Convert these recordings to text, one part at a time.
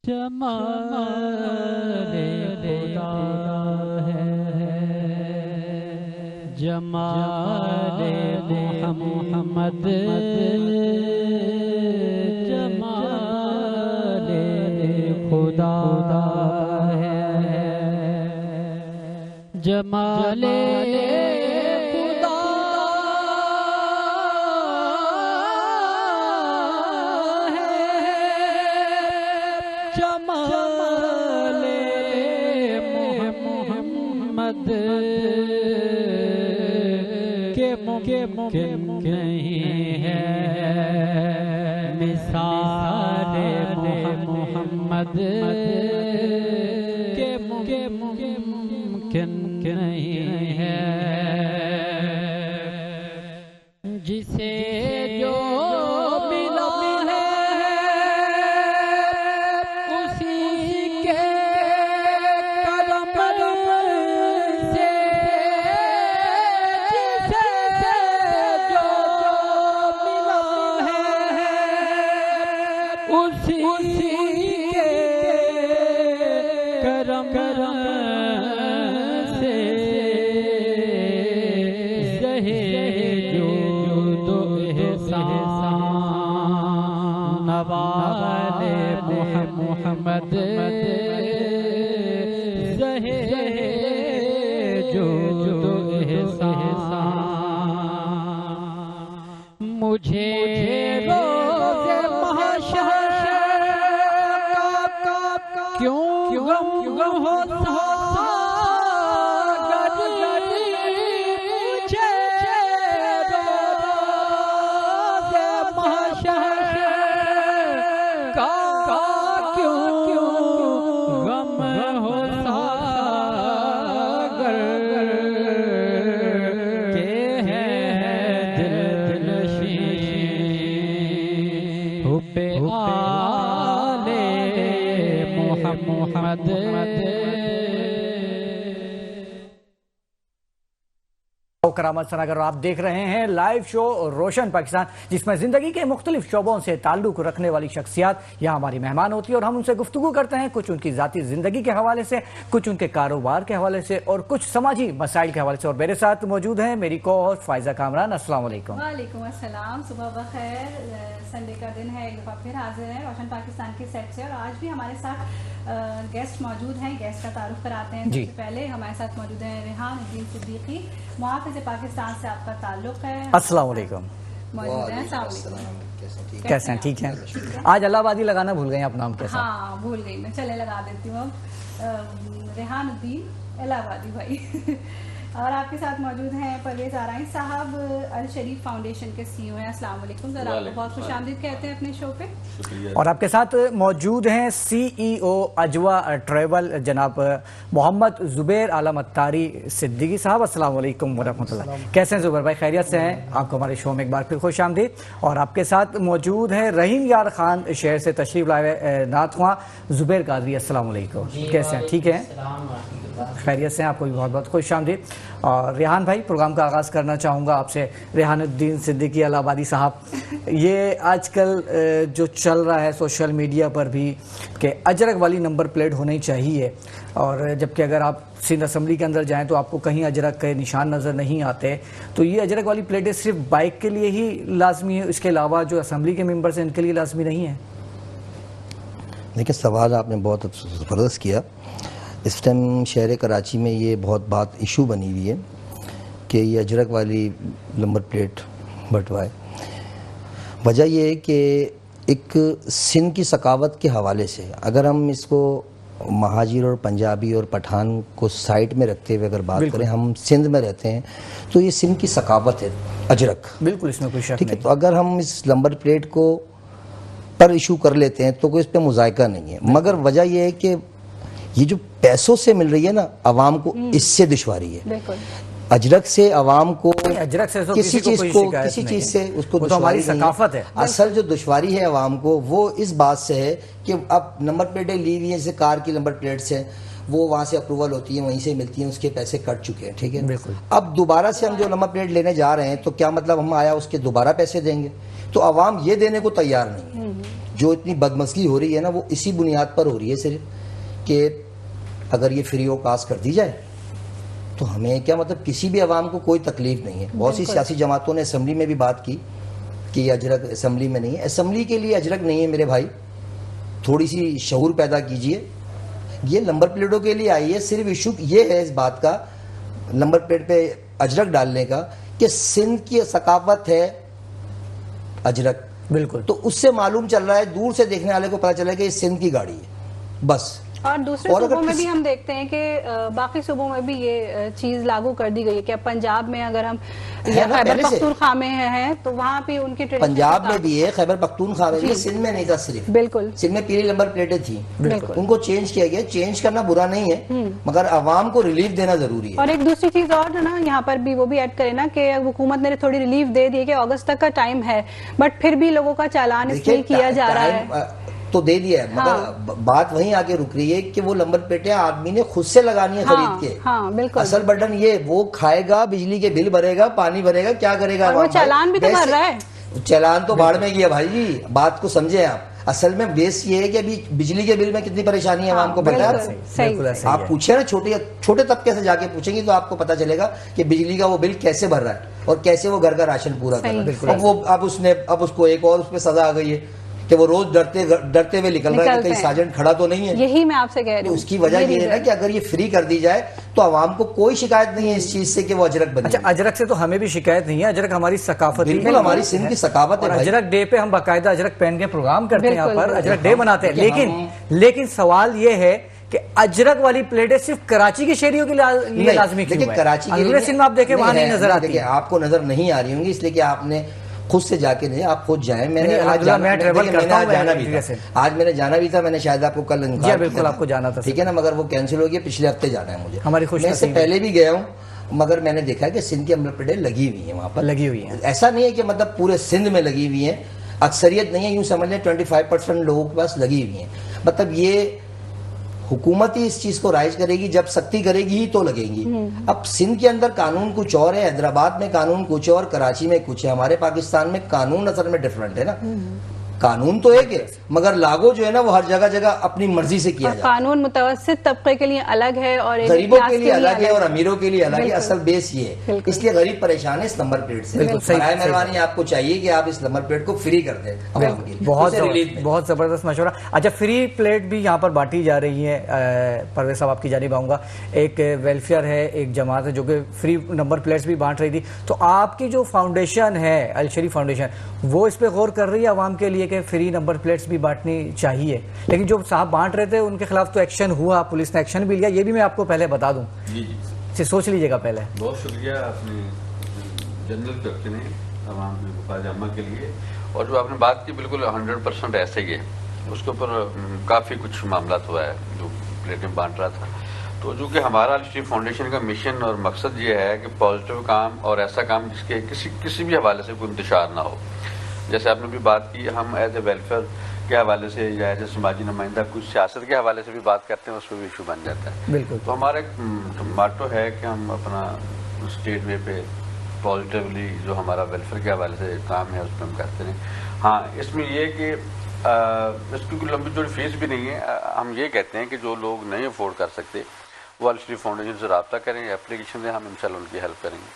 जमाले खुदा है, जमाले मोहम्मद, जमाले खुदा है, जमाले खुदा है, जमाले मोहम्मद के मुमकिन नहीं है, मिसाले मोहम्मद के मुमकिन नहीं है, जिसे जो मिला है उसी के करम से, जिसे जो मिला है उसी के करम से, सहे जो दो एहसान नवाले मोहम्मद, सहे जो दो एहसान, मुझे रोज़े महशर का क्यों गम होता, मोहम्मद। करामत सनागर, आप देख रहे हैं लाइव शो रोशन पाकिस्तान, जिसमें जिंदगी के मुख्तलिफ शोबों से ताल्लुक रखने वाली शख्सियात यहाँ हमारी मेहमान होती है और हम उनसे गुफ्तगू करते हैं, कुछ उनकी जाती जिंदगी के हवाले से, कुछ उनके कारोबार के हवाले से और कुछ समाजी मसाइल के हवाले से। और मेरे साथ मौजूद हैं मेरी को होस्ट फायजा कामरान। अस्सलाम वालेकुम। वालेकुम अस्सलाम, सुबह बखैर। संडे का दिन है, एक दफ़ा फिर हाजिर है रोशन पाकिस्तान के सेट से और आज भी हमारे साथ गेस्ट मौजूद हैं। गेस्ट का तारुफ कराते हैं। सबसे पहले हमारे साथ मौजूद है रेहान उद्दीन सिद्दीकी, मुहाफ़िज़ पाकिस्तान से आपका ताल्लुक है। अस्सलाम वालेकुम। मौजूद हैं। कैसे हैं? ठीक हैं। आज अलाहाबादी लगाना भूल गए आप नाम कैसा? हाँ भूल गई मैं, चले लगा देती हूँ अब। रेहान उद्दीन इलाहाबादी भाई। और आपके साथ मौजूद हैं परवेज़ आराई साहब, अल शरीफ फाउंडेशन के CEO हैं। अस्सलाम वालेकुम सर, आपको बहुत खुशामदीद कहते हैं अपने शो पे। और आपके साथ मौजूद हैं CEO अजवा ट्रैवल जनाब मोहम्मद जुबैर आलम अत्तारी सिद्दीकी साहब। अस्सलाम वालेकुम वरहमतुल्लाह। कैसे हैं जुबैर भाई? खैरियत से हैं? आपको हमारे शो में एक बार फिर खुशामदीद। और आपके साथ मौजूद हैं रहीम यार खान, शहर से तशरीफ लाए नात ख्वां जुबैर कादरी। अस्सलाम वालेकुम। कैसे हैं? ठीक है, खैरियत से हैं? आपको भी बहुत बहुत खुशामदीद। और रेहान भाई, प्रोग्राम का आगाज़ करना चाहूँगा आपसे। रेहानुद्दीन सिद्दीकी इलाहाबादी साहब, ये आजकल जो चल रहा है सोशल मीडिया पर भी कि अजरक वाली नंबर प्लेट होनी चाहिए, और जबकि अगर आप सिंध असम्बली के अंदर जाएं तो आपको कहीं अजरक के निशान नज़र नहीं आते, तो ये अजरक वाली प्लेटें सिर्फ बाइक के लिए ही लाजमी है, इसके अलावा जो असम्बली के मेम्बर्स हैं इनके लिए लाजमी नहीं है? देखिए, सवाल आपने बहुत ज़बरदस्त किया। इस टाइम शहर कराची में ये बहुत बात इशू बनी हुई है कि ये अजरक वाली नंबर प्लेट बंटवाए। वजह ये है कि एक सिंध की सकावत के हवाले से अगर हम इसको महाजिर और पंजाबी और पठान को साइड में रखते हुए अगर बात करें, हम सिंध में रहते हैं तो ये सिंध की सकावत है अजरक, बिल्कुल इसमें कोई शक नहीं। ठीक है, तो अगर हम इस नंबर प्लेट को पर इशू कर लेते हैं तो कोई इस पर मुज़ायका नहीं है, मगर वजह यह है कि ये जो पैसों से मिल रही है ना आवाम को, इससे दुश्वारी है। अजरक से आवाम को, अजरक से तो किसी चीज से उसको तो हमारी सकाफत है। असल जो दुश्वारी है आवाम को वो इस बात से है कि अब नंबर प्लेटें ली हुई है, जैसे कार की नंबर प्लेट्स हैं, वो वहाँ से अप्रूवल होती है, वहीं से मिलती हैं, उसके पैसे कट चुके हैं। ठीक है, बिल्कुल। अब दोबारा से हम जो नंबर प्लेट लेने जा रहे हैं तो क्या मतलब हम आया उसके दोबारा पैसे देंगे? तो आवाम ये देने को तैयार नहीं है। जो इतनी बदमसली हो रही है ना, वो इसी बुनियाद पर हो रही है सिर्फ कि अगर ये फ्री ऑफ कास्ट कर दी जाए तो हमें क्या मतलब किसी भी आवाम को कोई तकलीफ नहीं है। बहुत सी सियासी जमातों ने असम्बली में भी बात की कि ये अजरक असम्बली में नहीं है। असम्बली के लिए अजरक नहीं है मेरे भाई, थोड़ी सी शऊर पैदा कीजिए। ये नंबर प्लेटों के लिए आई है, सिर्फ इशू ये है इस बात का नंबर प्लेट पे अजरक डालने का कि सिंध की सकाफत है अजरक, बिल्कुल। तो उससे मालूम चल रहा है, दूर से देखने वाले को पता चला कि ये सिंध की गाड़ी है बस। और दूसरे सूबों में भी हम देखते हैं कि बाकी सूबों में भी ये चीज लागू कर दी गई है कि अब पंजाब में अगर हम खैबर पख्तूनख्वा में हैं तो वहाँ भी उनकी पंजाब में भी है, खैबर पख्तूनख्वा में भी, सिंध में नहीं था सिर्फ। बिल्कुल, सिंध में पीली नंबर प्लेटें थी, उनको चेंज किया गया। चेंज करना बुरा नहीं है, मगर आवाम को रिलीफ देना जरूरी है। और एक दूसरी चीज और ना यहाँ पर भी वो भी ऐड करें ना कि हुकूमत ने थोड़ी रिलीफ दे दी है कि अगस्त तक का टाइम है, बट फिर भी लोगों का चालान इसलिए किया जा रहा है तो दे दिया है। मगर बात वहीं आके रुक रही है कि वो नंबर प्लेटें आदमी ने खुद से लगानी है खरीद के। बिल्कुल। असल बटन ये, वो खाएगा, बिजली के बिल भरेगा, पानी भरेगा, क्या करेगा? वो चालान भी तो भर रहा है। चालान तो बाढ़ में गया भाई जी, बात को समझे आप। असल में बेस ये है कि अभी बिजली के बिल में कितनी परेशानी है आवाम को पता है। आप पूछे ना छोटे तबके से जाके पूछेंगे तो आपको पता चलेगा कि बिजली का वो बिल कैसे भर रहा है और कैसे वो घर का राशन पूरा कर रहा है। अब उसको एक और उसमें सजा आ गई है कि वो रोज डरते हुए निकल रहा है कि कहीं साजन खड़ा तो नहीं है। यही मैं आपसे कह रही हूँ। उसकी वजह ये है ना कि अगर ये फ्री कर दी जाए तो आवाम को कोई शिकायत नहीं है इस चीज से कि वो अजरक बने। अच्छा, अजरक से तो हमें भी शिकायत नहीं है, अजरक हमारी सकाफत, बिल्कुल हमारी सिंध की सकाफत है। अजरक डे पे हम बाकायदा अजरक पहन के प्रोग्राम करते हैं, यहाँ पर अजरक डे मनाते हैं। लेकिन सवाल ये है कि अजरक वाली प्लेटें सिर्फ कराची के शहरियों के लिए लाजमी क्यों है? कराची के सिंध में आप देखें वहां नहीं नजर आती। आपको नजर नहीं आ रही होंगी इसलिए कि आपने खुद से जाके नहीं, आप खुद जाए। मैंने आज जाना भी था, मैंने शायद आपको कल बिल्कुल आपको जाना था, ठीक है ना, मगर वो कैंसिल हो गया। पिछले हफ्ते जाना है मुझे, हमारी खुशी। मैं इससे पहले भी गया हूँ, मगर मैंने देखा कि सिंध की नंबर प्लेटें लगी हुई है, वहां पर लगी हुई है। ऐसा नहीं है कि मतलब पूरे सिंध में लगी हुई है, अक्सरियत नहीं है, यूं समझ लें 25% लोगों के पास लगी हुई है। मतलब ये हुकूमत ही इस चीज को राइज करेगी, जब सख्ती करेगी ही तो लगेंगी। अब सिंध के अंदर कानून कुछ और है, हैदराबाद में कानून कुछ और, कराची में कुछ है, हमारे पाकिस्तान में कानून असल में डिफरेंट है ना। कानून तो एक है मगर लागू जो है ना वो हर जगह जगह अपनी मर्जी से किया जाता है। कानून मुतवस्सित तबके के लिए अलग है और गरीबों के लिए अलग है और अमीरों के लिए अलग है। असल बेस ये है, इसलिए गरीब परेशान है इस नंबर प्लेट से। बराए मेहरबानी आपको चाहिए कि आप इस नंबर प्लेट को फ्री कर दें। बहुत जबरदस्त मशवरा। अच्छा, फ्री प्लेट भी यहाँ पर बांटी जा रही है। परवेज साहब आपकी जानिब आऊंगा। एक वेलफेयर है, एक जमात है जो कि फ्री नंबर प्लेट्स भी बांट रही थी, तो आपकी जो फाउंडेशन है अल शरीफ फाउंडेशन, वो इस पे गौर कर रही है आवाम के लिए कि फ्री नंबर प्लेट्स भी बांटनी चाहिए। लेकिन जो साहब बांट रहे थे उनके खिलाफ तो एक्शन हुआ, पुलिस ने एक्शन भी लिया, ये भी मैं आपको पहले बता दूं। जी सोच लीजिएगा पहले। बहुत शुक्रिया आपने जनरल कैप्टन है आवाम के मुफाद अम्मा के लिए, और जो आपने बात की बिल्कुल 100% ऐसे ही है। उसके ऊपर काफ़ी कुछ मामला हुआ है जो प्लेटें बांट रहा था। तो जो कि हमारा अल शरीफ फाउंडेशन का मिशन और मकसद ये है कि पॉजिटिव काम और ऐसा काम जिसके किसी भी हवाले से कोई इंतशार ना हो। जैसे आपने भी बात की, हम एज ए वेलफेयर के हवाले से या एज ए समाजी नुमाइंदा कुछ सियासत के हवाले से भी बात करते हैं, उस पर भी इशू बन जाता है। बिल्कुल। तो हमारा एक माटो है कि हम अपना स्टेट वे पे पॉजिटिवली जो हमारा वेलफेयर के हवाले से काम है उस पर हम करते हैं। हाँ, इसमें ये कि इसकी कोई लंबी चौड़ी फीस भी नहीं है। हम ये कहते हैं कि जो लोग नहीं अफोर्ड कर सकते वो अल शरीफ फाउंडेशन से रब्ता करें, एप्लीकेशन दें, हम इंशाल्लाह उनकी हेल्प करेंगे।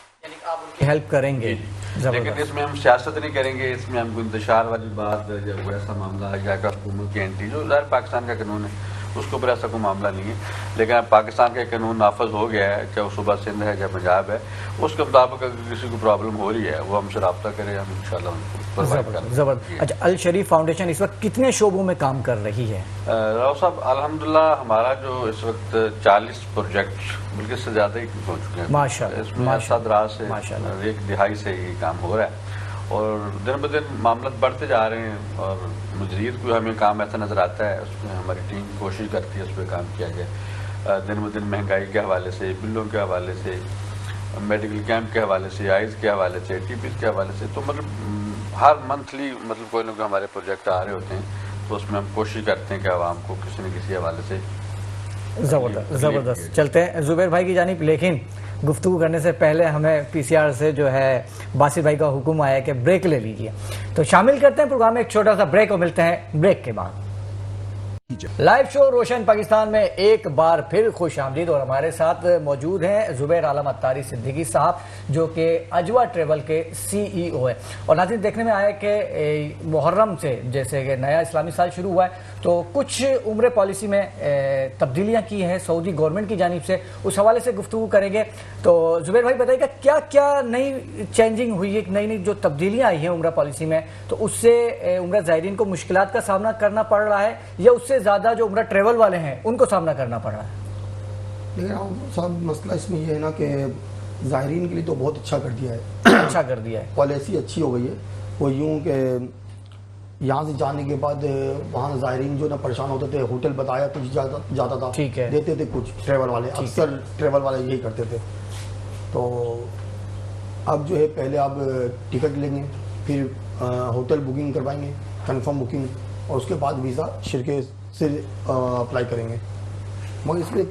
आप उनकी हेल्प करेंगे, लेकिन इसमें हम सियासत नहीं करेंगे, इसमें हम इंतशार वाली बात या कोई ऐसा मामला या हुकूमत की एंट्री, जो ज़ाहिर पाकिस्तान का कानून है उसके ऊपर ऐसा कोई मामला नहीं है। लेकिन अब पाकिस्तान का कानून नाफज हो गया है, चाहे सूबा सिंध है चाहे पंजाब है, उसके मुताबिक अगर किसी को प्रॉब्लम हो रही है वो हमसे रब्ता करें, हम इंशाल्लाह उनको प्रोवाइड करें। जबरदस्त। अच्छा, अल शरीफ फाउंडेशन इस वक्त कितने शोबों में काम कर रही है? राव साहब, अल्हम्दुलिल्लाह हमारा जो इस वक्त 40 प्रोजेक्ट बल्कि इससे ज़्यादा ही हो चुके हैं माशाअल्लाह। इसमें 7 रात से 1 दिहाई से ये काम हो रहा है और दिन ब दिन मामला बढ़ते जा रहे हैं। और मज़ीद कोई हमें काम ऐसा नज़र आता है उसमें हमारी टीम कोशिश करती है उस पर काम किया जाए। दिन ब दिन महंगाई के हवाले से, बिलों के हवाले से, मेडिकल कैंप के हवाले से, आइज़ के हवाले से, टीपीज़ के हवाले से, तो मतलब हर मंथली मतलब कोई ना कोई हमारे प्रोजेक्ट आ रहे होते हैं, तो उसमें हम कोशिश करते हैं कि आवाम को किसी न किसी हवाले से। ज़बरदस्त। चलते हैं जुबैर भाई की जानिब। लेकिन गुफ्तगू करने से पहले हमें पीसीआर से जो है बासिर भाई का हुक्म आया कि ब्रेक ले लीजिए, तो शामिल करते हैं प्रोग्राम में एक छोटा सा ब्रेक और मिलते हैं ब्रेक के बाद। लाइव शो रोशन पाकिस्तान में एक बार फिर खुश आमदीद, और हमारे साथ मौजूद हैं जुबैर आलम अत्तारी सिद्दीकी साहब जो कि अजवा ट्रेवल के CEO है। और नाज़रीन, देखने में आया कि मुहर्रम से जैसे कि नया इस्लामी साल शुरू हुआ है तो कुछ उम्र पॉलिसी में तब्दीलियां की हैं सऊदी गवर्नमेंट की जानिब से, उस हवाले से गुफ्तगू करेंगे। तो जुबैर भाई बताइएगा क्या क्या नई चेंजिंग हुई है, नई नई जो तब्दीलियां आई हैं उम्र पॉलिसी में, तो उससे उम्र ज़ायरीन को मुश्किलात का सामना करना पड़ रहा है या उससे ज़्यादा जो उम्र ट्रेवल वाले हैं उनको सामना करना पड़ रहा है? लेकिन साहब मसला इसमें ये है ना कि ज़ायरीन के लिए तो बहुत अच्छा कर दिया है। अच्छा कर दिया है, पॉलिसी अच्छी हो गई है। वो यूँ कि यहाँ से जाने के बाद वहाँ ज़ायरीन जो ना परेशान होते थे, होटल बताया कुछ जाता था, ठीक है, देते थे कुछ ट्रेवल वाले, अक्सर ट्रेवल वाले यही करते थे। तो अब जो है पहले आप टिकट लेंगे, फिर होटल बुकिंग करवाएंगे, कंफर्म बुकिंग, और उसके बाद वीज़ा शिरके से अप्लाई करेंगे। मगर इसमें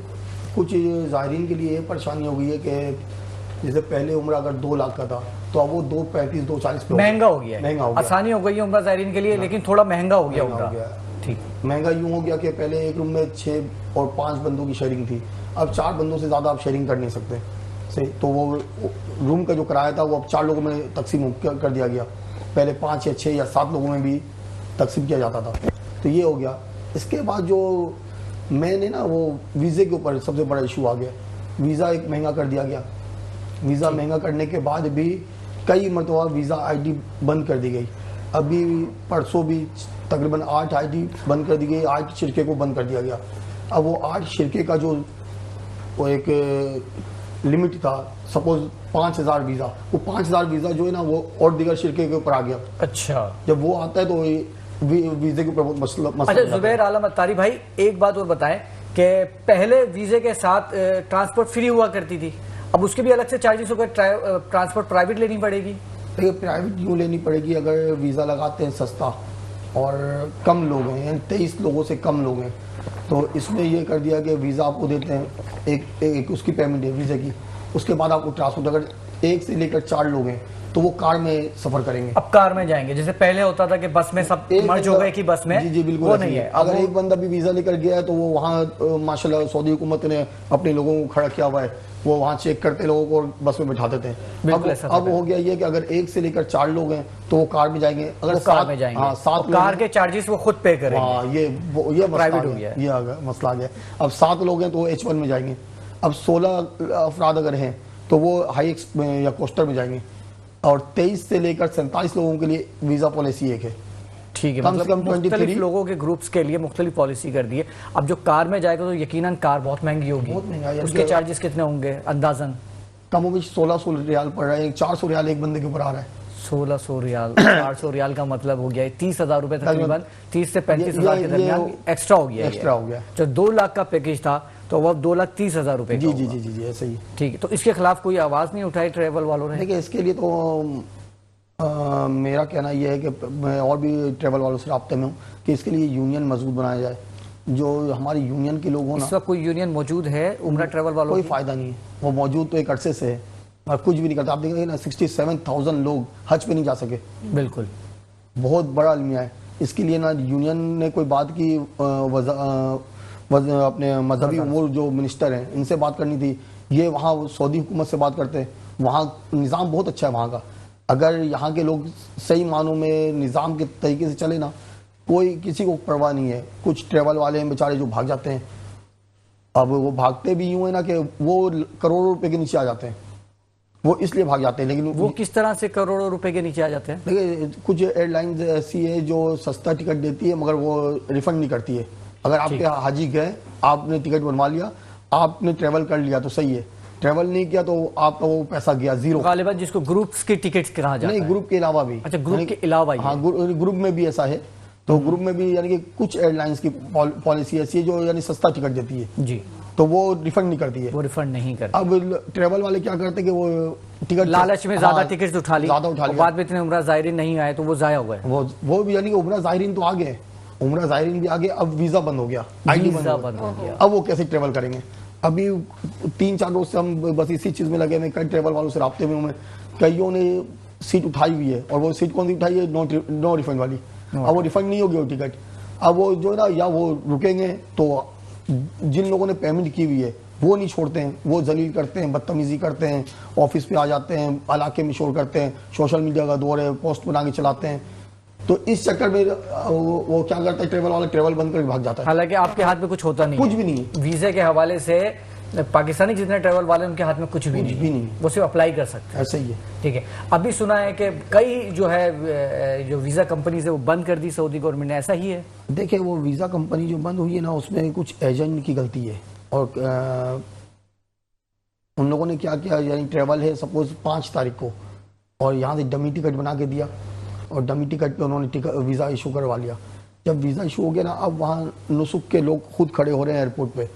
कुछ ज़ायरीन के लिए ये परेशानी हो गई है कि जैसे पहले उम्र अगर 2 लाख का था तो अब वो 2.35 2.40 पे महंगा हो गया है। महंगा हो गया, आसानी हो गई है उम्र ज़ायरीन के लिए, लेकिन थोड़ा महंगा हो गया उम्र। ठीक, महंगा यूँ हो गया कि पहले एक रूम में 6 और 5 बंदों की शेयरिंग थी, अब 4 बंदों से ज़्यादा आप शेयरिंग कर नहीं सकते सही। तो वो रूम का जो किराया था वो अब 4 लोगों में तकसीम कर दिया गया, पहले 5 या 6 या 7 लोगों में भी तकसीम किया जाता था। तो ये हो गया। इसके बाद जो मैंने ना वो वीज़े के ऊपर सबसे बड़ा इशू आ गया, वीज़ा एक महंगा कर दिया गया। वीज़ा महंगा करने के बाद भी कई मरतबा वीज़ा ID बंद कर दी गई। अभी परसों भी तकरीबन 8 ID बंद कर दी गई, 8 शिरके को बंद कर दिया गया। अब वो 8 शिरके का जो वो एक लिमिट था, सपोज 5000 वीज़ा, वो 5000 वीज़ा जो है ना वो और दीगर शिरके के ऊपर आ गया। अच्छा, जब वो आता है तो वीज़े के ऊपर मसला। अच्छा जुबैर आलम अत्तारी भाई, एक बात और बताएं कि पहले वीज़े के साथ ट्रांसपोर्ट फ्री हुआ करती थी, अब उसके भी अलग से चार्जेस होकर ट्रांसपोर्ट प्राइवेट लेनी पड़ेगी? देखिए प्राइवेट यूँ लेनी पड़ेगी अगर वीज़ा लगाते हैं सस्ता और कम लोग हैं, 23 लोगों से कम लोग हैं, तो इसमें ये कर दिया कि वीज़ा आपको देते हैं, एक उसकी पेमेंट है वीज़े की, उसके बाद आपको ट्रांसपोर्ट। अगर 1 से लेकर 4 लोग हैं तो वो कार में सफर करेंगे। अब कार में जाएंगे, जैसे पहले होता था कि बस में सब मर्ज हो गए कि बस में। जी बिल्कुल, वो नहीं है। अगर एक बंदा भी वीज़ा लेकर गया है तो वो वहाँ माशाल्लाह सऊदी हुकूमत ने अपने लोगों को खड़ा किया हुआ है, वो वहाँ चेक करते लोगों को और बस में बैठा देते हैं। अब हो गया ये कि अगर 1 से लेकर 4 लोग हैं तो वो कार में जाएंगे, अगर 7 में जाएंगे, हाँ 7 कार के चार्जेस वो खुद पे करेंगे। हाँ ये प्राइवेट हो गया, ये मसला आ गया। अब 7 लोग हैं तो वो H1 में जाएंगे। अब 16 अफराद अगर हैं तो वो हाई एक्स में या कोस्टर में जाएंगे, और 23 से लेकर 47 लोगों के लिए वीज़ा पॉलिसी एक है। ठीक है, मतलब मुख्तलिफ लोगों के ग्रुप्स के लिए मुख्तलिफ पॉलिसी कर दी है। अब जो कार में जाएगा तो यकीनन कार बहुत महंगी होगी, बहुत महंगा है। उसके चार्जेस कितने होंगे अंदाजन? कम 1600 रियाल पड़ रहा है, 400 रियाल एक बंदे के ऊपर आ रहा है। 1600 रियाल 400 रियाल का मतलब हो गया 30,000 रुपए, तकरीबन 30 से 35,000 के दरमियान एक्स्ट्रा हो गया। जो 2 लाख का पैकेज था तो वो 2,30,000 रुपए। जी ऐसे ही। ठीक है, तो इसके खिलाफ कोई आवाज नहीं उठाई ट्रेवल वालों ने? देखिए इसके लिए तो मेरा कहना यह है कि मैं और भी ट्रेवल वालों से राब्ते में हूँ कि इसके लिए यूनियन मजबूत बनाया जाए, जो हमारी यूनियन के लोग हों ना। इस वक्त कोई यूनियन मौजूद है उम्रा ट्रेवल वालों? कोई फायदा नहीं है, वो मौजूद तो एक अरसे से है और कुछ भी नहीं करता। आप देखेंगे ना 67,000 लोग हज पे नहीं जा सके। बिल्कुल, बहुत बड़ा अलमिया है। इसके लिए ना यूनियन ने कोई बात की, अपने मजहबी उमूर जो मिनिस्टर हैं इनसे बात करनी थी। ये वहाँ सऊदी हुकूमत से बात करते हैं, वहाँ निज़ाम बहुत अच्छा है वहाँ का। अगर यहाँ के लोग सही मानों में निज़ाम के तरीके से चले ना, कोई किसी को परवाह नहीं है। कुछ ट्रेवल वाले हैं बेचारे जो भाग जाते हैं, अब वो भागते भी यूँ है ना कि वो करोड़ों रुपए के नीचे आ जाते हैं, वो इसलिए भाग जाते हैं। लेकिन वो किस तरह से करोड़ों रुपए के नीचे आ जाते हैं? देखिए कुछ एयरलाइंस ऐसी है जो सस्ता टिकट देती है मगर वो रिफंड नहीं करती है। अगर आपके हाजी गए, आपने टिकट बनवा लिया, आपने ट्रेवल कर लिया तो सही है, ट्रेवल नहीं किया तो आपका वो पैसा गया जीरो। गालिबन जिसको ग्रुप्स की टिकट्स कहा जाता है। नहीं, ग्रुप के अलावा भी। अच्छा, ग्रुप के अलावा ही? हाँ, ग्रुप में भी ऐसा है। तो ग्रुप में भी यानी कि कुछ एयरलाइंस की पॉलिसी ऐसी है जो यानी सस्ता टिकट देती है जी, तो वो रिफंड नहीं करती है। वो रिफंड नहीं करती। अब ट्रेवल वाले क्या करते हैं कि वो टिकट लालच में ज्यादा टिकट उठा ली, बाद में इतने उम्रा ज़ायरीन नहीं आए तो वो जाया हुआ है। वो भी यानी कि उम्रा ज़ायरीन तो आ गए, उम्रा ज़ायरीन भी आ गए, अब वीजा बंद हो गया, ID बंद हो गया। अब वो कैसे ट्रेवल करेंगे? अभी 3-4 रोज से हम बस इसी चीज में लगे हैं, कई ट्रेवल वालों से राब्ते में हूँ मैं, कईयों ने सीट उठाई हुई है और वो सीट कौन सी उठाई है, नो रिफंड वाली। अब वो रिफंड नहीं होगी वो टिकट, अब वो जो है ना, या वो रुकेंगे तो जिन लोगों ने पेमेंट की हुई है वो नहीं छोड़ते हैं, वो जलील करते हैं, बदतमीजी करते हैं, ऑफिस पे आ जाते हैं, इलाके में शोर करते हैं, सोशल मीडिया का दौर है, पोस्ट बना के चलाते हैं। तो इस चक्कर में वो क्या करता है, ट्रेवल वाला ट्रेवल बंद करके भाग जाता है। हालांकि आपके हाथ में कुछ होता नहीं, कुछ भी नहीं है। वीजे के हवाले से पाकिस्तानी जितने ट्रेवल वाले उनके हाथ में कुछ भी नहीं, वो सिर्फ अप्लाई कर सकते हैं। ऐसा ही है। ठीक है, अभी सुना है कि कई जो है जो वीजा कंपनीज है वो बंद कर दी सऊदी गवर्नमेंट ने, ऐसा ही है? देखिए, वो वीजा कंपनी जो बंद हुई है ना, उसमें कुछ एजेंट की गलती है और उन लोगों ने क्या किया, यानी ट्रेवल है सपोज 5 तारीख को और यहाँ से डमी टिकट बना के दिया और डमी टिकट पे उन्होंने वीज़ा इशू करवा लिया। जब वीज़ा इशू हो गया ना, अब वहाँ नुसुक के लोग खुद खड़े हो रहे हैं एयरपोर्ट पे।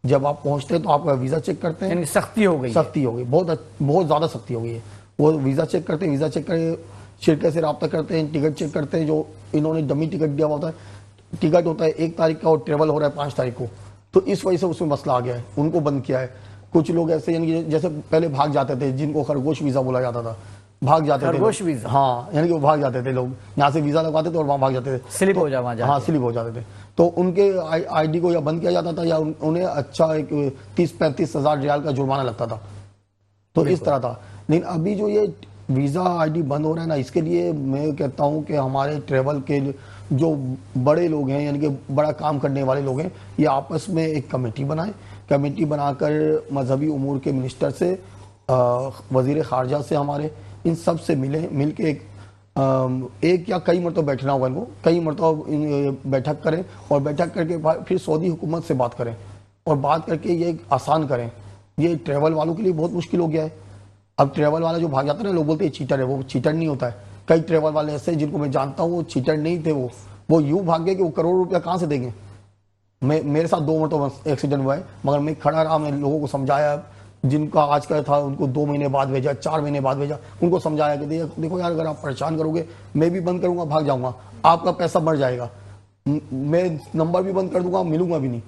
जब आप पहुँचते हैं तो आपका वीज़ा चेक करते हैं, सख्ती हो गई, सख्ती हो गई, बहुत ज़्यादा सख्ती हो गई है। वो वीज़ा चेक करते हैं, वीज़ा चेक करके शिरकत से रब्ता करते हैं, टिकट चेक करते हैं, जो इन्होंने डमी टिकट दिया होता है, टिकट होता है 1 तारीख का और ट्रेवल हो रहा है 5 तारीख को, तो इस वजह से उसमें मसला आ गया है, उनको बंद किया है। कुछ लोग ऐसे यानी जैसे पहले भाग जाते थे, जिनको खरगोश वीज़ा बोला जाता था, भाग जाते थे खरगोश वीज़ा, हाँ, यानी कि वो भाग जाते थे लोग, यहाँ से वीज़ा लगवाते थे और वहाँ भाग जाते थे, स्लिप हो जा वहाँ, हाँ स्लिप हो जाते थे। तो उनके आईडी को या बंद किया जाता था या उन्हें अच्छा एक 30-35 हज़ार रियाल का जुर्माना लगता था। तो इस तरह था। लेकिन अभी जो ये वीज़ा आईडी बंद हो रहा है ना, इसके लिए मैं कहता हूँ कि हमारे ट्रेवल के जो बड़े लोग हैं, यानी कि बड़ा काम करने वाले लोग हैं, ये आपस में एक कमेटी बनाएं, कमेटी बनाकर मजहबी उमूर के मिनिस्टर से, वज़ीर ख़ारजा से, हमारे इन सब से मिल के एक या कई मरतबा बैठना होगा इनको, कई मरतबा बैठक करें और बैठक करके फिर सऊदी हुकूमत से बात करें और बात करके ये आसान करें। ये ट्रेवल वालों के लिए बहुत मुश्किल हो गया है। अब ट्रेवल वाला जो भाग जाता है ना, लोग बोलते हैं चीटर है, वो चीटर नहीं होता है। कई ट्रेवल वाले ऐसे जिनको मैं जानता हूँ वो चीटर नहीं थे, वो यूँ भाग गए कि वो करोड़ों रुपया कहाँ से देंगे। मेरे साथ 2 मरतबा एक्सीडेंट हुआ है, मगर मैं खड़ा रहा, मैं लोगों को समझाया, जिनका आज का था उनको 2 महीने बाद भेजा, 4 महीने बाद भेजा, उनको समझाया कि देखो यार, अगर आप परेशान करोगे मैं भी बंद करूंगा, भाग जाऊंगा, आपका पैसा मर जाएगा, मैं नंबर भी बंद कर दूंगा, मिलूंगा भी नहीं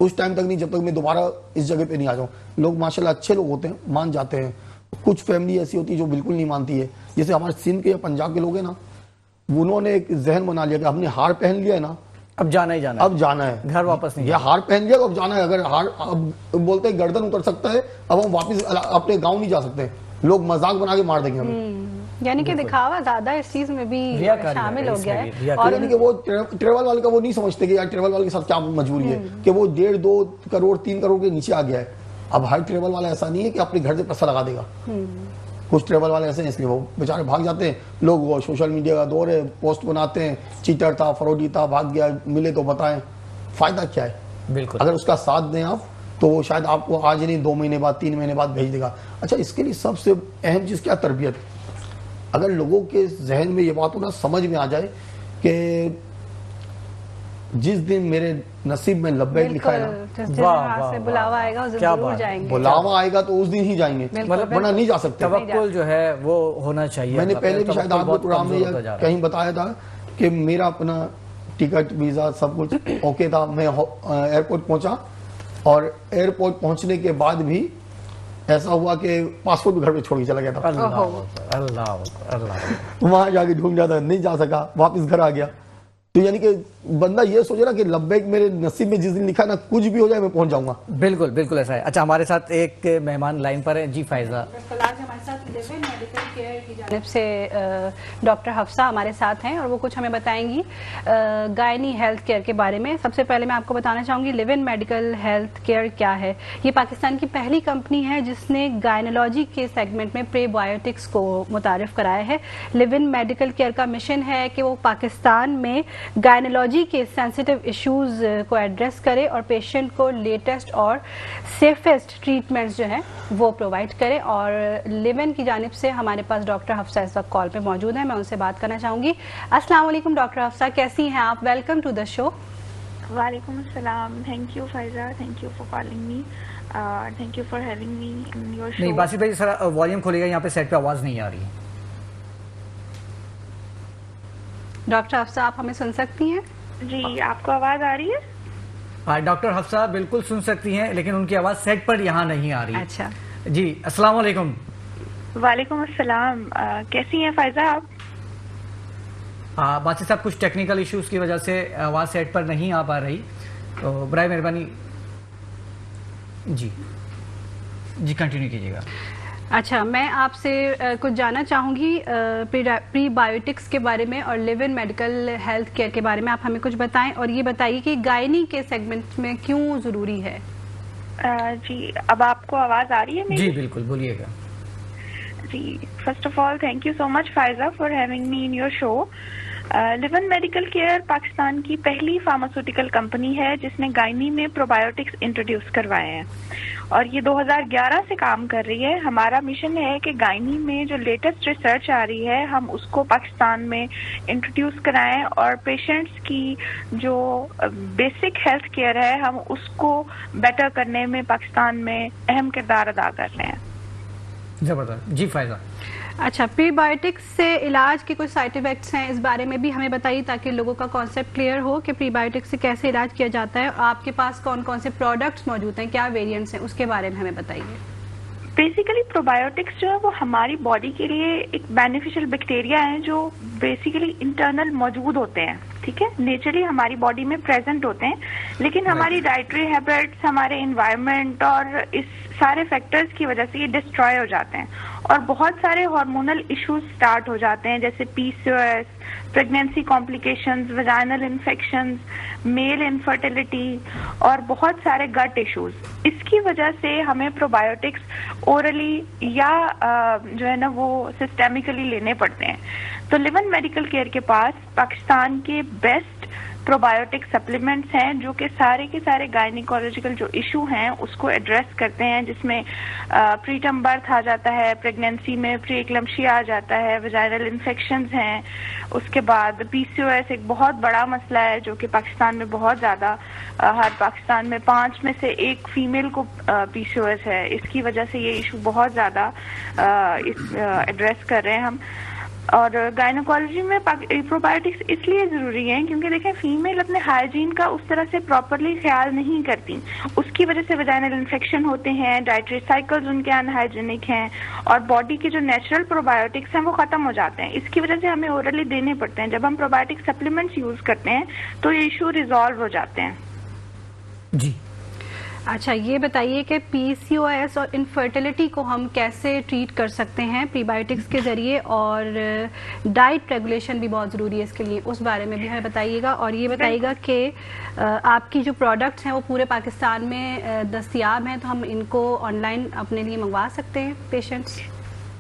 उस टाइम तक नहीं, जब तक मैं दोबारा इस जगह पे नहीं आ जाऊँ। लोग माशाल्लाह अच्छे लोग होते हैं, मान जाते हैं। कुछ फैमिली ऐसी होती है जो बिल्कुल नहीं मानती है, जैसे हमारे सिंध के या पंजाब के लोग हैं ना, उन्होंने एक जहन बना लिया कि हमने हार पहन लिया है ना, अब जाना ही जाना है, अब जाना है, घर वापस नहीं, या हार पहन लिया तो अब जाना है। अगर हार, अब बोलते हैं गर्दन उतर सकता है, अब हम वापस अपने गांव नहीं जा सकते, लोग मजाक बना के मार देंगे हमें। यानी कि दिखावा ज्यादा इस चीज में भी शामिल हो गया है। और यानी कि वो ट्रेवल वाले का वो नहीं समझते कि यार ट्रेवल वाले के साथ क्या मजबूरी है कि वो 1.5-2 करोड़ 3 करोड़ के नीचे आ गया है। अब हर ट्रेवल वाला ऐसा नहीं है कि अपने घर से पैसा लगा देगा। कुछ ट्रेवल वाले ऐसे हैं, इसलिए वो बेचारे भाग जाते हैं। लोग वो सोशल मीडिया का दौर है, पोस्ट बनाते हैं, चीटर था, फरोडी था, भाग गया, मिले तो बताएं, फायदा क्या है? बिल्कुल, अगर उसका साथ दें आप तो वो शायद आपको आज नहीं 2 महीने बाद 3 महीने बाद भेज देगा। अच्छा, इसके लिए सबसे अहम चीज़ क्या? तरबियत। अगर लोगों के जहन में ये बात होना समझ में आ जाए कि जिस दिन मेरे नसीब में लब्बैक लिखा है ना, बुलावा आएगा जरूर जाएंगे, बुलावा आएगा तो उस दिन ही जाएंगे, वरना नहीं जा सकते। तवक्कुल जो है वो होना चाहिए। मैंने पहले भी शायद आपको प्रोग्राम में कहीं बताया था कि मेरा अपना टिकट, वीज़ा सब कुछ ओके था। मैं एयरपोर्ट पहुंचा और एयरपोर्ट पहुंचने के बाद भी ऐसा हुआ कि पासपोर्ट भी घर पे छोड़ के चला गया था। अल्लाह वहां जाके ढूंढ जाता, नहीं जा सका, वापस घर आ गया। तो यानी कि बंदा ये सोचे ना कि लब्बैक मेरे नसीब में जिस दिन लिखा ना, कुछ भी हो जाए मैं पहुंच जाऊंगा। बिल्कुल बिल्कुल ऐसा है। अच्छा, हमारे साथ एक मेहमान लाइन पर है जी, फायजा। आज हमारे साथ लिव इन मेडिकल केयर की जानिब से डॉक्टर हफ्सा हमारे साथ हैं और वो कुछ हमें बताएंगी गायनी हेल्थ केयर के बारे में। सबसे पहले मैं आपको बताना चाहूंगी live in medical health care क्या है। ये पाकिस्तान की पहली कंपनी है जिसने गायनोलॉजी के सेगमेंट में प्रीबायोटिक्स को मुतारिफ कराया है। लिव इन मेडिकल केयर का मिशन है कि वो पाकिस्तान में गायनोलॉजी के सेंसिटिव इश्यूज को एड्रेस करे और पेशेंट को लेटेस्ट और सेफेस्ट ट्रीटमेंट्स जो हैं वो प्रोवाइड करे। और लिव इन की जानिब से हमारे पास डॉक्टर हफ्सा इस वक्त कॉल पे मौजूद है, मैं उनसे बात करना चाहूंगी। अस्सलाम वालेकुम डॉक्टर हफ्सा, कैसी हैं आप? Welcome to the show. वालेकुम अस्सलाम, thank you Faiza, thank you for calling me, thank you for having me in your show. नहीं बासित भाई, सर वॉल्यूम खोलिएगा, यहाँ पे सेट पे आवाज नहीं आ रही है। डॉक्टर हफ्सा, आप हमें सुन सकती हैं? जी, आपको आवाज आ रही है? डॉक्टर हफ्सा बिल्कुल सुन सकती हैं, लेकिन उनकी आवाज़ सेट पर यहाँ नहीं आ रही। अच्छा जी, अस्सलाम वालेकुम। वालेकुम अस्सलाम। कैसी हैं फायजा आप? बासी साहब, कुछ टेक्निकल इश्यूज की वजह से आवाज़ सेट पर नहीं आ पा रही, तो बराए मेहरबानी जी कंटिन्यू कीजिएगा। अच्छा, मैं आपसे कुछ जानना चाहूँगी प्रीबायोटिक्स के बारे में और live in medical health care के बारे में। आप हमें कुछ बताएं और ये बताइए कि गायनी के सेगमेंट में क्यों ज़रूरी है। जी, अब आपको आवाज़ आ रही है मेरी? जी बिल्कुल, बोलिएगा। जी, first of all thank you so much Faiza for having me in your show. Live in medical care Pakistan की पहली फार्मास्यूटिकल कंपनी है जिसने गायनी में प्रोबायोटिक्स इंट्रोड्यूस करवाए हैं और ये 2011 से काम कर रही है। हमारा मिशन है कि गायनी में जो लेटेस्ट रिसर्च आ रही है हम उसको पाकिस्तान में इंट्रोड्यूस कराएं और पेशेंट्स की जो बेसिक हेल्थ केयर है हम उसको बेटर करने में पाकिस्तान में अहम किरदार अदा कर रहे हैं। जबरदस्त जी। फायदा, अच्छा, प्रीबायोटिक्स से इलाज के कुछ साइड इफेक्ट्स हैं, इस बारे में भी हमें बताइए ताकि लोगों का कॉन्सेप्ट क्लियर हो कि प्रीबायोटिक्स से कैसे इलाज किया जाता है। आपके पास कौन कौन से प्रोडक्ट्स मौजूद हैं, क्या वेरिएंट्स हैं, उसके बारे में हमें बताइए। बेसिकली प्रोबायोटिक्स जो है वो हमारी बॉडी के लिए एक बेनिफिशियल बैक्टीरिया है जो बेसिकली इंटरनल मौजूद होते हैं, ठीक है, नेचुरली हमारी बॉडी में प्रेजेंट होते हैं, लेकिन हमारी डाइटरी हैबिट्स, हमारे एनवायरनमेंट और इस सारे फैक्टर्स की वजह से ये डिस्ट्रॉय हो जाते हैं और बहुत सारे हार्मोनल इश्यूज स्टार्ट हो जाते हैं जैसे PCOS, pregnancy complications, vaginal infections, male infertility और बहुत सारे गट इश्यूज। इसकी वजह से हमें प्रोबायोटिक्स ओरली या जो है ना वो सिस्टेमिकली लेने पड़ते हैं। तो लिव इन मेडिकल केयर के पास पाकिस्तान के बेस्ट प्रोबायोटिक सप्लीमेंट्स हैं जो कि सारे के सारे गायनिकोलॉजिकल जो इशू हैं उसको एड्रेस करते हैं, जिसमें प्रीटर्म बर्थ आ जाता है, प्रेगनेंसी में प्री एक्लम्पशिया आ जाता है, वजाइनल इन्फेक्शंस हैं, उसके बाद PCOS एक बहुत बड़ा मसला है जो कि पाकिस्तान में बहुत ज़्यादा, हर पाकिस्तान में 5 में से 1 फीमेल को PCOS है। इसकी वजह से ये इशू बहुत ज़्यादा एड्रेस कर रहे हैं हम। और गायनोकोलॉजी में प्रोबायोटिक्स इसलिए ज़रूरी है क्योंकि देखें फीमेल अपने हाइजीन का उस तरह से प्रॉपरली ख्याल नहीं करती, उसकी वजह से वजाइनल इन्फेक्शन होते हैं, डाइटरी साइकिल्स उनके अनहाइजीनिक हैं और बॉडी के जो नेचुरल प्रोबायोटिक्स हैं वो ख़त्म हो जाते हैं। इसकी वजह से हमें ओरली देने पड़ते हैं। जब हम प्रोबायोटिक सप्लीमेंट्स यूज़ करते हैं तो ये इशू रिजॉल्व हो जाते हैं। जी अच्छा, ये बताइए कि PCOS और इनफर्टिलिटी को हम कैसे ट्रीट कर सकते हैं प्रीबायोटिक्स के ज़रिए, और डाइट रेगुलेशन भी बहुत ज़रूरी है इसके लिए, उस बारे में भी हमें बताइएगा। और ये बताइएगा कि आपकी जो प्रोडक्ट्स हैं वो पूरे पाकिस्तान में दस्तयाब हैं, तो हम इनको ऑनलाइन अपने लिए मंगवा सकते हैं पेशेंट्स?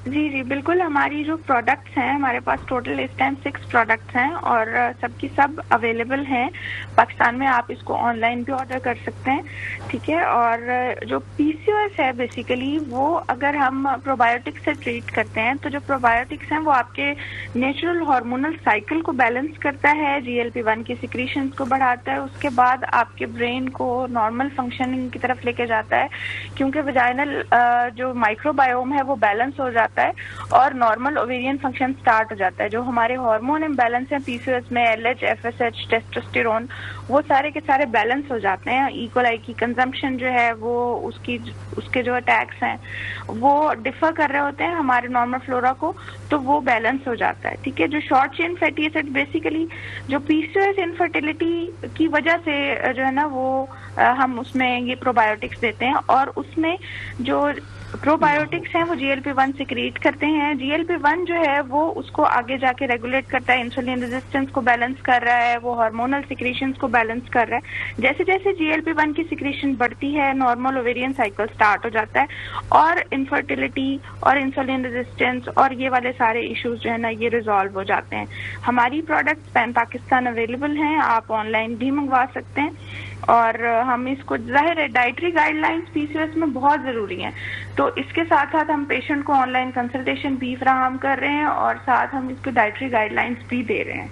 जी बिल्कुल, हमारी जो प्रोडक्ट्स हैं, हमारे पास टोटल इस टाइम 6 प्रोडक्ट्स हैं और सबकी सब अवेलेबल हैं पाकिस्तान में। आप इसको ऑनलाइन भी ऑर्डर कर सकते हैं, ठीक है। और जो PCOS है बेसिकली वो अगर हम प्रोबायोटिक्स से ट्रीट करते हैं तो जो प्रोबायोटिक्स हैं वो आपके नेचुरल हार्मोनल साइकिल को बैलेंस करता है, GLP-1 की सिक्रीशंस को बढ़ाता है, उसके बाद आपके ब्रेन को नॉर्मल फंक्शनिंग की तरफ लेके जाता है क्योंकि वजाइनल जो माइक्रोबायोम है वो बैलेंस हो जाता है और नॉर्मल ओवेरियन फंक्शन स्टार्ट हो जाता है। जो हमारे हार्मोन इम्बैलेंस हैं PCOS में, LH, FSH, टेस्टोस्टेरोन, वो सारे के सारे बैलेंस हो जाते हैं। इकोलाई की कंजम्पशन जो है वो उसके जो अटैक्स हैं वो डिफर कर रहे होते हैं हमारे नॉर्मल फ्लोरा को, तो वो बैलेंस हो जाता है, ठीक है। जो short chain fatty acid basically जो PCOS इनफर्टिलिटी की वजह से जो है ना वो हम उसमें ये प्रोबायोटिक्स देते हैं और उसमें जो प्रोबायोटिक्स हैं वो GLP-1 सिक्रीट करते हैं। GLP-1 जो है वो उसको आगे जाके रेगुलेट करता है, इंसुलिन रेजिस्टेंस को बैलेंस कर रहा है, वो हार्मोनल सिक्रीशंस को बैलेंस कर रहा है। जैसे जैसे GLP-1 की सिक्रीशन बढ़ती है नॉर्मल ओवेरियन साइकिल स्टार्ट हो जाता है और इनफर्टिलिटी और इंसुलिन रेजिस्टेंस और ये वाले सारे इश्यूज जो है ना ये रिजॉल्व हो जाते हैं। हमारी प्रोडक्ट्स पैन पाकिस्तान अवेलेबल हैं, आप ऑनलाइन भी मंगवा सकते हैं और हम इसको, जाहिर है डाइटरी गाइडलाइंस PCOS में बहुत ज़रूरी हैं, तो इसके साथ साथ हम पेशेंट को ऑनलाइन कंसल्टेशन भी फराहम कर रहे हैं और साथ हम इसको डाइटरी गाइडलाइंस भी दे रहे हैं।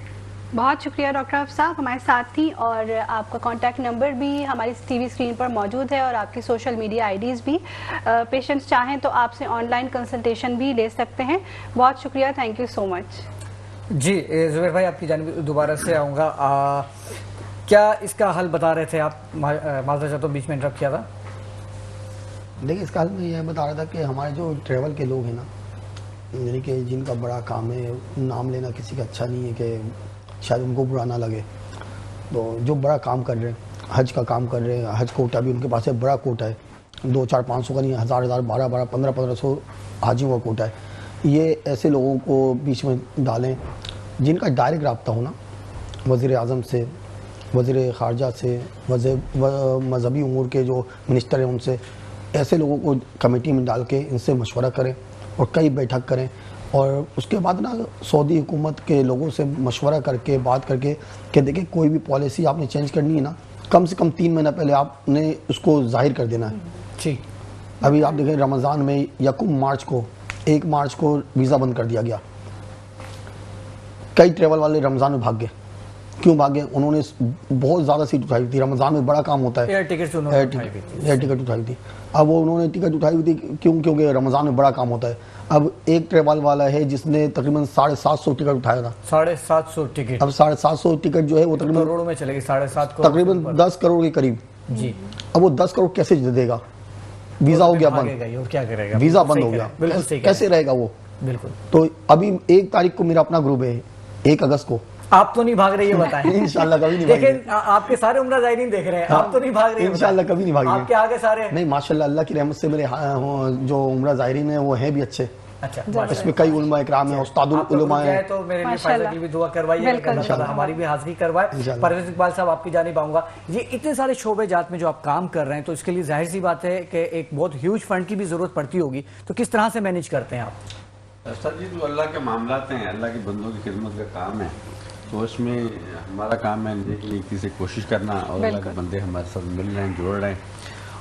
बहुत शुक्रिया डॉक्टर हफ्स साहब, हमारे साथ थी और आपका कॉन्टैक्ट नंबर भी हमारी टीवी स्क्रीन पर मौजूद है और आपकी सोशल मीडिया आईडीज़ भी। पेशेंट्स चाहें तो आपसे ऑनलाइन कंसल्टेशन भी ले सकते हैं। बहुत शुक्रिया, थैंक यू सो मच। जी जुबैर भाई, आपकी जानिब दोबारा से आऊँगा। क्या इसका हल बता रहे थे आप? माजरा चाहता हूं, बीच में इंटरप्ट किया था। देखिए, इसका हल मैं यह बता रहा था कि हमारे जो ट्रैवल के लोग हैं ना, यानी कि जिनका बड़ा काम है, नाम लेना किसी का अच्छा नहीं है कि शायद उनको बुरा ना लगे, तो जो बड़ा काम कर रहे हैं, हज का काम कर रहे हैं, हज कोटा भी उनके पास है, बड़ा कोटा है, 2, 4, 500 का नहीं, 1000, 12, 1500 हाजियों का कोटा है। ये ऐसे लोगों को बीच में डालें जिनका डायरेक्ट रब्ता हो ना वज़ीर आज़म से, वज़ीर ख़ारजा से, मजहबी उमूर के जो मिनिस्टर हैं उनसे, ऐसे लोगों को कमेटी में डाल के इनसे मशवरा करें और कई बैठक करें, और उसके बाद ना सऊदी हुकूमत के लोगों से मशवरा करके बात करके कि देखिए कोई भी पॉलिसी आपने चेंज करनी है ना, कम से कम 3 महीना पहले आपने उसको जाहिर कर देना है। ठीक, अभी आप देखें रमज़ान में 1 मार्च को वीज़ा बंद कर दिया गया, कई ट्रैवल वाले रमज़ान में भाग गए। क्यों भागे? उन्होंने बहुत ज़्यादा सीट उठाई थी, रमज़ान में बड़ा काम होता है, एयर टिकट उठाई थी। अब वो उन्होंने टिकट उठाई हुई थी क्योंकि रमज़ान में बड़ा काम होता है। अब एक ट्रैवल वाला है जिसने तकरीबन 750 टिकट उठाया था, 750 टिकट। अब 750 टिकट जो है वो तकरीबन करोड़ों में चलेगी, 7.5 करोड़, तकरीबन 10 करोड़ के करीब जी। अब वो 10 करोड़ कैसे देगा? वीज़ा हो गया बंद, और क्या करेगा? वीज़ा बंद हो गया, बिल्कुल सही, कैसे रहेगा वो? बिल्कुल। तो अभी 1 तारीख को मेरा अपना ग्रुप है, 1 अगस्त को। आप तो नहीं भाग रहे, ये बताएं। इंशाल्लाह कभी नहीं लेकिन भागेंगे। आपके सारे उम्रा ज़ायरीन देख रहे हैं, आप तो नहीं भाग रहे, इंशाल्लाह कभी नहीं भागेंगे। आपके आगे सारे नहीं, माशाल्लाह अल्लाह की रहमत से मेरे जो उम्रा ज़ायरीन है वो हैं भी अच्छे। अच्छा, इसमें कई उलमा इकराम है, उस्तादुल उलमा है। तो मेरे लिए फायदा की भी दुआ करवाइए, इंशाल्लाह हमारी भी हाजिरी करवाए। परवेज इकबाल साहब, आपकी जानिब आऊंगा। ये इतने सारे शोबे जात में जो आप काम कर रहे हैं, तो इसके लिए जाहिर सी बात है कि एक बहुत ह्यूज फंड की भी जरूरत पड़ती होगी, तो किस तरह से मैनेज करते हैं आप? सर जी, जो अल्लाह के मामलात हैं, अल्लाह के बंदों की खिदमत का काम है, तो इसमें हमारा काम है नेकी से कोशिश करना, और अल्लाह के बंदे हमारे साथ मिल रहे हैं, जुड़ रहे हैं।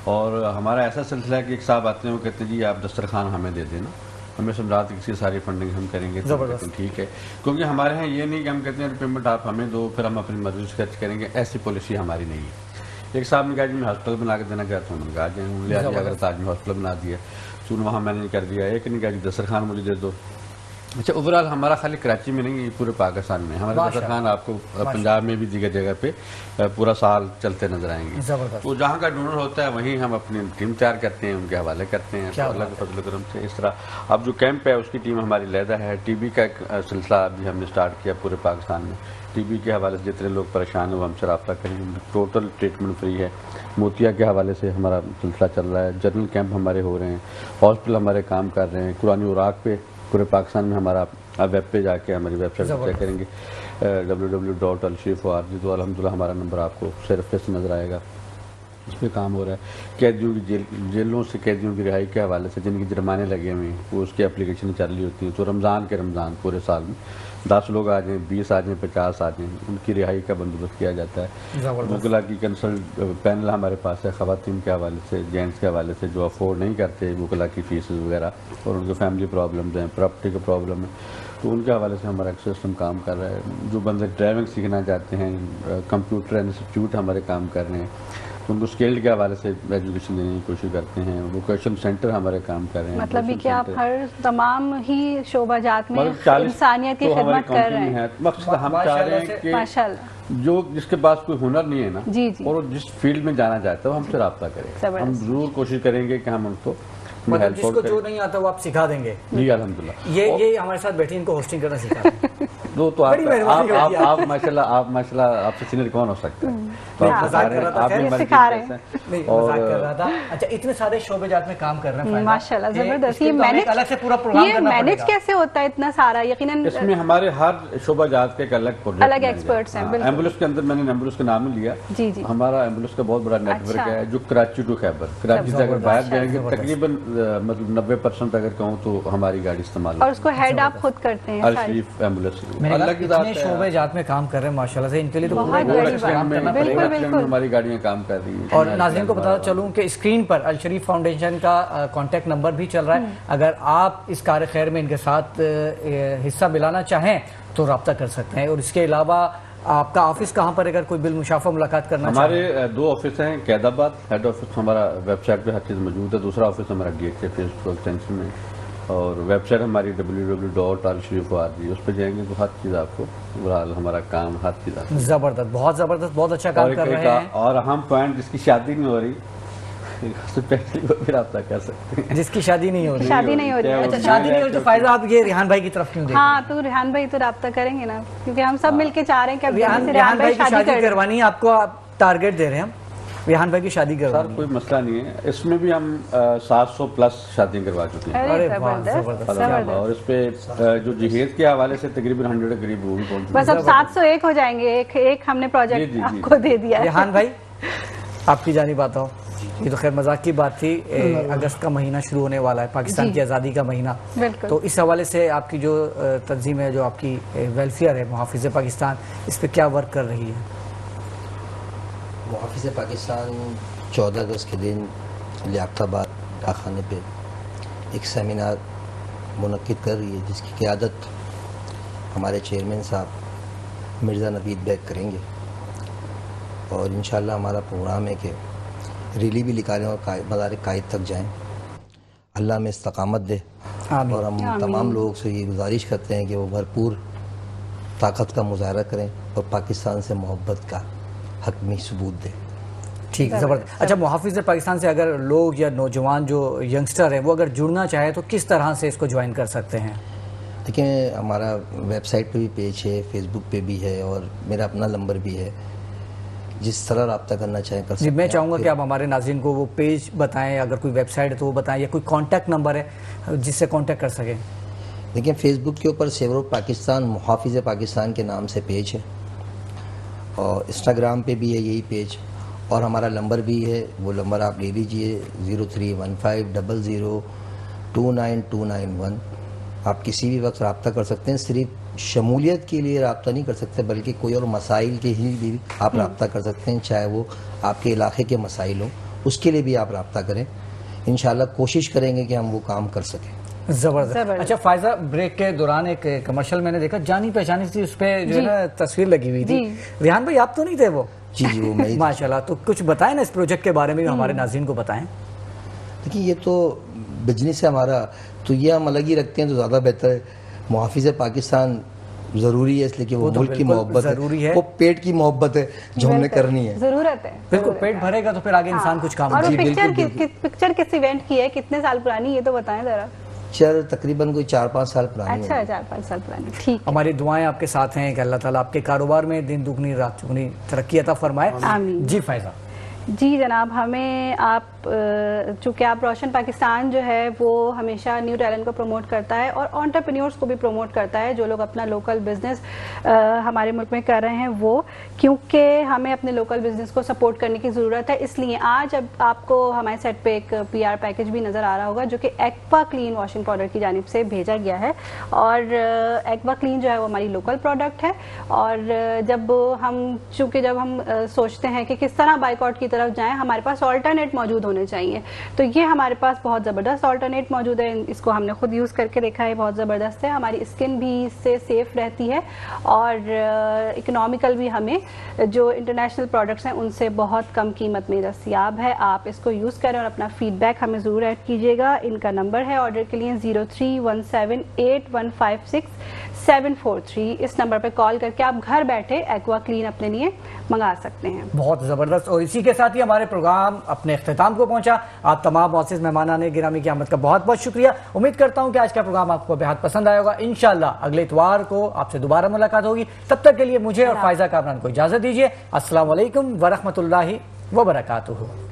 और हमारा ऐसा सिलसिला है कि एक साहब आते हैं, वो कहते हैं जी आप दस्तरखान हमें दे देना, हमें समझाते किसी सारी फंडिंग हम करेंगे, तो ठीक है। क्योंकि हमारे यहाँ ये नहीं कि हम कहते हैं पेमेंट आप हमें दो फिर हम अपनी मर्जी से खर्च करेंगे, ऐसी पॉलिसी हमारी नहीं है। एक साहब ने कहा जी मैं हॉस्पिटल बना के देना चाहता हूँ, मैंने कहा जाए अगर ताज में हॉस्पिटल बना दिया, सुन वहाँ मैंने कर दिया। एक ने कहा जी दस्तरखान मुझे दे दो। अच्छा, ओवरऑल हमारा खाली कराची में नहीं, पूरे पाकिस्तान में हमारे दस्तरखान आपको पंजाब में भी दीगर जगह पे पूरा साल चलते नजर आएंगे। तो जहाँ का डोनर होता है वहीं हम अपनी टीम तैयार करते हैं, उनके हवाले करते हैं, तो अल्लाह के फजल करम से इस तरह। अब जो कैंप है उसकी टीम हमारी लहदा है। टीबी का एक सिलसिला अभी हमने स्टार्ट किया पूरे पाकिस्तान में। टीबी के हवाले से जितने लोग परेशान हैं वो हमसे रब्ता करेंगे, टोटल ट्रीटमेंट फ्री है। मोतिया के हवाले से हमारा सिलसिला चल रहा है, जनरल कैंप हमारे हो रहे हैं, हॉस्पिटल हमारे काम कर रहे हैं। कुरानी उराक पे पूरे पाकिस्तान में हमारा वेब पे जाके हमारी वेबसाइट पर चेक करेंगे www.alshifa.org, तो अल्हम्दुलिल्लाह हमारा नंबर आपको सिर्फ से नज़र आएगा। इस पर काम हो रहा है। कैदियों की जेलों से कैदियों की रिहाई के हवाले से जिनकी जुर्माने लगे हुए हैं वो उसकी एप्लीकेशन चल रही होती है। तो रमज़ान पूरे साल में 10 लोग आ जाएँ, 20 आ जाएँ, 50 आ जाएँ, उनकी रिहाई का बंदोबस्त किया जाता है। वकला की कंसल्ट पैनल हमारे पास है, ख़वातीन के हवाले से, जेंट्स के हवाले से जो अफोर्ड नहीं करते वकला की फीस वगैरह, और उनके फैमिली प्रॉब्लम्स हैं, प्रॉपर्टी का प्रॉब्लम है, तो उनके हवाले से हमारा एक सिस्टम काम कर रहा है। जो बंदे ड्राइविंग सीखना चाहते हैं, कंप्यूटर इंस्टीट्यूट हमारे काम कर रहे हैं, तो उनको स्किल्ड के हवाले से एजुकेशन देने की कोशिश करते हैं। वोकेशन सेंटर हमारे काम कर रहे हैं। मतलब भी कि आप हर तमाम ही शोबाजात में इंसानियत की खिदमत कर रहे हैं। मकसद हम चाह रहे हैं कि माशाल्लाह जो जिसके पास कोई हुनर नहीं है ना, जी जी, और जिस फील्ड में जाना चाहता है वो हमसे रब्ता करें। हम जरूर कोशिश करेंगे कि हम उनको मतलब जिसको जो नहीं आता वो आप सिखा देंगे। जी अल्हम्दुलिल्लाह। ये हमारे साथ बैठी इनको होस्टिंग करना सिखा दें। तो आप माशाल्लाह आपसे सीनियर कौन हो सकता है? अच्छा, इतने सारे शोबेजात में काम कर रहे हैं माशाल्लाह, जबरदस्त। ये मैनेज कैसे होता है इतना सारा? यकीनन इसमें हमारे हर शोबाजात के अलग एक्सपर्ट्स हैं। एम्बुलेंस के अंदर मैंने एम्बुलेंस का नाम ही लिया। जी जी, हमारा एम्बुलेंस का बहुत बड़ा नेटवर्क है जो कराची टू खैबर, कराची से अगर बाहर जाएंगे तकरीबन मतलब 90% अगर कहूँ तो हमारी गाड़ी इस्तेमाल, और उसको हेड आप खुद करते हैं। अल-शरीफ एम्बुलेंस अल्लाह की इतने शोबे जात में काम कर रहे हैं माशाल्लाह से, इनके लिए तो हमारी गाड़ियाँ काम कर रही हैं। और नाज़रीन को बताना चलूँ कि स्क्रीन पर अल शरीफ फाउंडेशन का कॉन्टैक्ट नंबर भी चल रहा है। अगर आप इस कार्य खैर में इनके साथ हिस्सा मिलाना चाहें तो रब्ता कर सकते हैं। और इसके अलावा आपका ऑफिस कहाँ पर, अगर कोई बिल मुशाफा मुलाकात करना? हमारे 2 ऑफिस हैं। कैदाबाद हेड ऑफिस हमारा वेबसाइट पे हर चीज़ मौजूद है। दूसरा ऑफिस हमारा DHA फेसबुक एक्सटेंशन में और वेबसाइट हमारी www.alsharif.org, उस पर जाएंगे तो हर चीज़ आपको, बहरहाल हमारा काम हर चीज़ आपको। ज़बरदस्त, बहुत ज़बरदस्त, बहुत अच्छा काम कर रहे हैं। और अहम पॉइंट, जिसकी शादी नहीं हो रही उससे पहले वो भी रब्ता कर सकते हैं। जिसकी शादी नहीं हो रही, शादी नहीं हो रही, अच्छा शादी नहीं हो रही, तो फायदा आप ये रिहान भाई की तरफ क्यों देख रहे हैं? हाँ, तो रिहान भाई तो रब्ता करेंगे ना, क्योंकि हम सब मिलके चाह रहे हैं कि अब रिहान जल्दी से रिहान भाई की शादी शादी कर करवानी है आपको, आप टारगेट दे रहे हैं हम रिहान भाई की शादी सर करवानी कोई मसला नहीं है, इसमें भी हम 700 प्लस शादियां करवा चुके हैं। अरे अरे वाह, जबरदस्त जबरदस्त। जबरदस्त। और इस पे जो जहेज के हवाले से तकरीबन 100 के करीब वो भी पहुंच बस अब 701 हो जाएंगे, एक हमने जी, प्रोजेक्ट जी, आपको दे दिया है। रिहान भाई आपकी जानी बात हो, ये तो खैर मजाक की बात थी, अगस्त का महीना शुरू होने वाला है, पाकिस्तान जी। की आज़ादी का महीना, बिल्कुल। तो इस हवाले से आपकी जो तंजीम है, जो आपकी वेलफेयर है मुहाफिज़ पाकिस्तान, इस पर क्या वर्क कर रही है? मुहाफिज़ पाकिस्तान 14 अगस्त के दिन लियाकताबाद डाकखाने पे एक सेमिनार मुनक्किद कर रही है, जिसकी क़यादत हमारे चेयरमैन साहब मिर्ज़ा नवीद बैग करेंगे। और इंशाल्लाह हमारा प्रोग्राम है कि रैली भी निकालें और मज़ार कायद तक जाएं। अल्लाह में इस्तकामत दे। आमीन। और हम तमाम लोगों से ये गुजारिश करते हैं कि वो भरपूर ताकत का मुजाहरा करें और पाकिस्तान से मोहब्बत का हक़मी सबूत दें। ठीक, ज़बरदस्त। अच्छा, मुहाफिज़ पाकिस्तान से अगर लोग या नौजवान जो यंगस्टर हैं वो अगर जुड़ना चाहे तो किस तरह से इसको ज्वाइन कर सकते हैं? देखिए, हमारा वेबसाइट पे भी पेज है, फेसबुक पे भी है और मेरा अपना नंबर भी है, जिस तरह रब्ता करना चाहें कर सकते जी, हैं। मैं चाहूँगा कि आप हमारे नाज़रीन को वो पेज बताएं, अगर कोई वेबसाइट है तो वो बताएं, या कोई कॉन्टैक्ट नंबर है जिससे कॉन्टैक्ट कर सकें। देखिए, फेसबुक के ऊपर सेवर पाकिस्तान मुहाफिज़ पाकिस्तान के नाम से पेज है और इंस्टाग्राम पे भी है यही पेज, और हमारा नंबर भी है, वो नंबर आप ले लीजिए 031500299291। आप किसी भी वक्त रब्ता कर सकते हैं, सिर्फ शमूलियत के लिए रब्ता नहीं कर सकते बल्कि कोई और मसाइल के ही भी आप रब्ता कर सकते हैं, चाहे वो आपके इलाके के मसाइल हों, उसके लिए भी आप रब्ता करें। इंशाल्लाह कोशिश करेंगे कि हम वो काम कर सकें। जबरदस्त। अच्छा फायजा, ब्रेक के दौरान एक कमर्शियल मैंने देखा, जानी पहचानी सी उस पर जो है ना तस्वीर लगी हुई थी, रिहान भाई आप तो नहीं थे वो? जी जी, वो मैं माशाल्लाह। तो कुछ बताएं ना इस प्रोजेक्ट के बारे में, हमारे नाज़रीन को बताएं। देखिए, ये तो बिजनेस है हमारा, तो ये हम अलग ही रखते हैं तो ज़्यादा बेहतर है। मुहाफिज़ पाकिस्तान ज़रूरी है इसलिए कि वो तो मुल्क की मोहब्बत ज़रूरी है, वो पेट की मोहब्बत है जो हमने करनी है, जरूरत है। बिल्कुल, पेट भरेगा तो फिर आगे इंसान कुछ काम और वो करेगा। पिक्चर किस इवेंट की है, कितने साल पुरानी, ये तो बताएं जरा। पिक्चर तकरीबन कोई 4-5 साल पुरानी अच्छा, है। 4-5 साल पुरानी, ठीक। हमारी दुआएं आपके साथ हैं कि अल्लाह ताला आपके कारोबार में दिन दुगनी रात चुगनी तरक्की अता फरमाए। आमीन। जी फायजा। जी जनाब, हमें आप चूँकि आप रोशन पाकिस्तान जो है वो हमेशा न्यू टैलेंट को प्रमोट करता है और एंटरप्रेन्योर्स को भी प्रमोट करता है, जो लोग अपना लोकल बिजनेस हमारे मुल्क में कर रहे हैं वो, क्योंकि हमें अपने लोकल बिजनेस को सपोर्ट करने की ज़रूरत है। इसलिए आज अब आपको हमारे सेट पे एक PR पैकेज भी नज़र आ रहा होगा जो कि एक्वा क्लीन वॉशिंग पाउडर की जानिब से भेजा गया है। और एक्वा क्लीन जो है वो हमारी लोकल प्रोडक्ट है, और जब हम सोचते हैं कि किस तरह बाइकआउट की तरफ जाएं, हमारे पास ऑल्टरनेट मौजूद होने चाहिए। तो ये हमारे पास बहुत ज़बरदस्त ऑल्टरनेट मौजूद है, इसको हमने खुद यूज़ करके देखा है, बहुत ज़बरदस्त है। हमारी स्किन भी इससे सेफ रहती है और इकोनॉमिकल भी हमें जो इंटरनेशनल प्रोडक्ट्स हैं उनसे बहुत कम कीमत में दस्तयाब है। आप इसको यूज़ करें और अपना फीडबैक हमें ज़रूर ऐड कीजिएगा। इनका नंबर है ऑर्डर के लिए 031781564743। इस नंबर पर कॉल करके आप घर बैठे एक्वा क्लीन अपने लिए मंगा सकते हैं। बहुत ज़बरदस्त। और इसी के साथ ही हमारे प्रोग्राम अपने अख्ताम को पहुंचा। आप तमाम मौजूद मेहमानान गिरामी की आमद का बहुत बहुत शुक्रिया। उम्मीद करता हूं कि आज का प्रोग्राम आपको बेहद पसंद आया होगा। इंशाल्लाह अगले इतवार को आपसे दोबारा मुलाकात होगी। तब तक के लिए मुझे और फायजा कामरान को इजाज़त दीजिए। अस्सलाम वालेकुम वरहमतुल्लाहि वबरकातुहू।